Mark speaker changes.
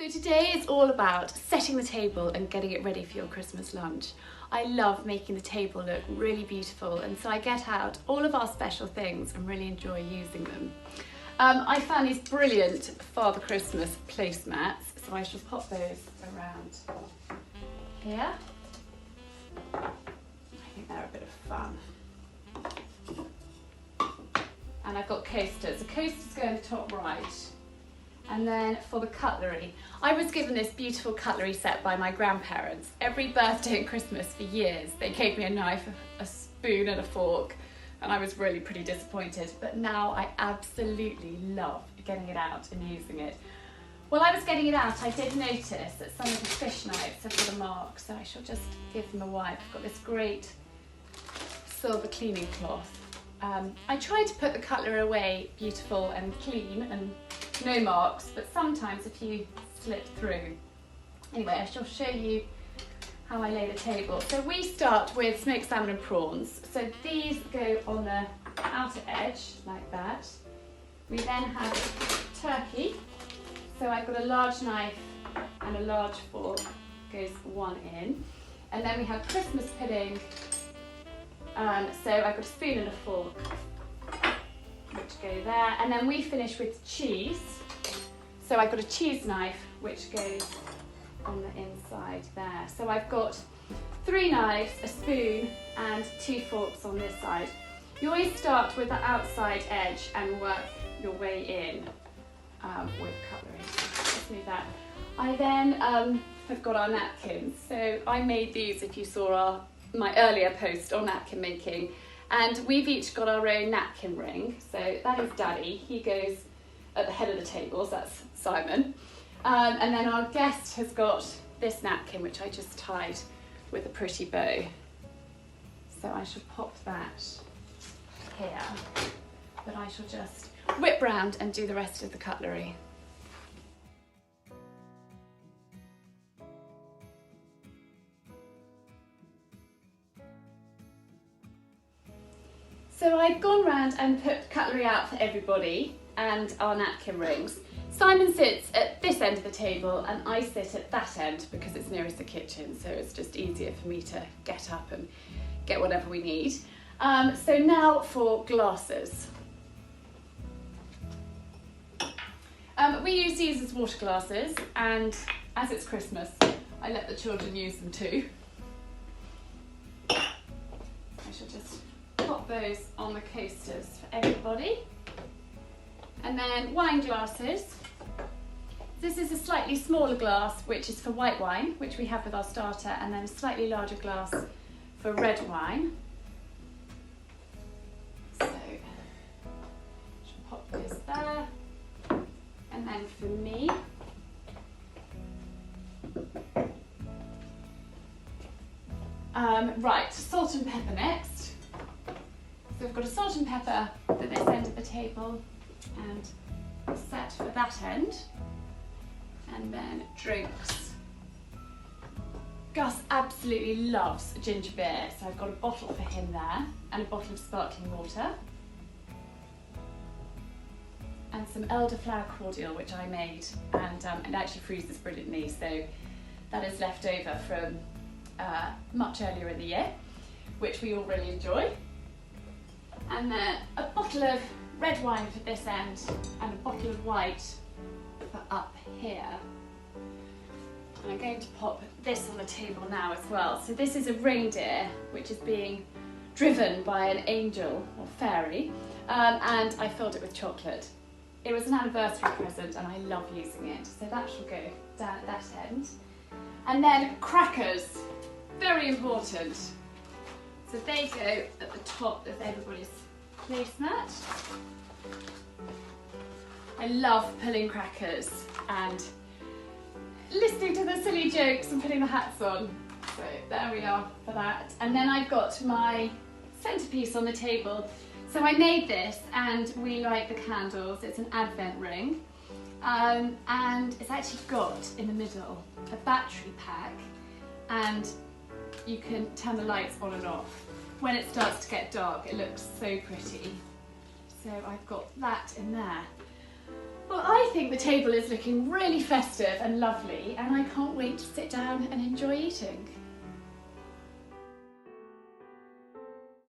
Speaker 1: So today is all about setting the table and getting it ready for your Christmas lunch. I love making the table look really beautiful, and so I get out all of our special things and really enjoy using them. I found these brilliant Father Christmas placemats, so I shall pop those around here. I think they're a bit of fun. And I've got coasters. The coasters go in the top right. And then for the cutlery, I was given this beautiful cutlery set by my grandparents. Every birthday and Christmas for years, they gave me a knife, a spoon and a fork, and I was really pretty disappointed. But now I absolutely love getting it out and using it. While I was getting it out, I did notice that some of the fish knives have got a mark, so I shall just give them a wipe. I've got this great silver cleaning cloth. I tried to put the cutlery away beautiful and clean and no marks, but sometimes a few slip through. Anyway, I shall show you how I lay the table. So we start with smoked salmon and prawns. So these go on the outer edge like that. We then have turkey. So I've got a large knife and a large fork, goes one in. And then we have Christmas pudding. So I've got a spoon and a fork, which go there. And then we finish with cheese. So I've got a cheese knife, which goes on the inside there. So I've got 3 knives, a spoon, and 2 forks on this side. You always start with the outside edge and work your way in with cutlery. Let's move that. I then have got our napkins. So I made these, if you saw my earlier post on napkin making, and we've each got our own napkin ring. So that is Daddy, he goes at the head of the table, so that's Simon. And then our guest has got this napkin, which I just tied with a pretty bow. So I shall pop that here, but I shall just whip round and do the rest of the cutlery. So I've gone round and put cutlery out for everybody and our napkin rings. Simon sits at this end of the table and I sit at that end because it's nearest the kitchen, so it's just easier for me to get up and get whatever we need. So now for glasses. We use these as water glasses, and as it's Christmas, I let the children use them too. I shall just pop those on the coasters for everybody. And then wine glasses. This is a slightly smaller glass, which is for white wine, which we have with our starter, and then a slightly larger glass for red wine. So, I'll pop those there. And then for me, right, salt and pepper next. So we've got a salt and pepper for this end of the table and a set for that end. And then drinks. Gus absolutely loves ginger beer, so I've got a bottle for him there and a bottle of sparkling water. And some elderflower cordial, which I made, and it actually freezes brilliantly, so that is left over from much earlier in the year, which we all really enjoy. And then a bottle of red wine for this end and a bottle of white for up here. And I'm going to pop this on the table now as well. So this is a reindeer which is being driven by an angel or fairy, and I filled it with chocolate. It was an anniversary present and I love using it, so that shall go down at that end. And then crackers, very important. So they go at the top of everybody's placemat. I love pulling crackers and listening to the silly jokes and putting the hats on. So there we are for that. And then I've got my centrepiece on the table. So I made this and we light the candles. It's an advent ring. And it's actually got in the middle a battery pack, and you can turn the lights on and off. When it starts to get dark, it looks so pretty. So I've got that in there. Well, I I think the table is looking really festive and lovely, and I can't wait to sit down and enjoy eating.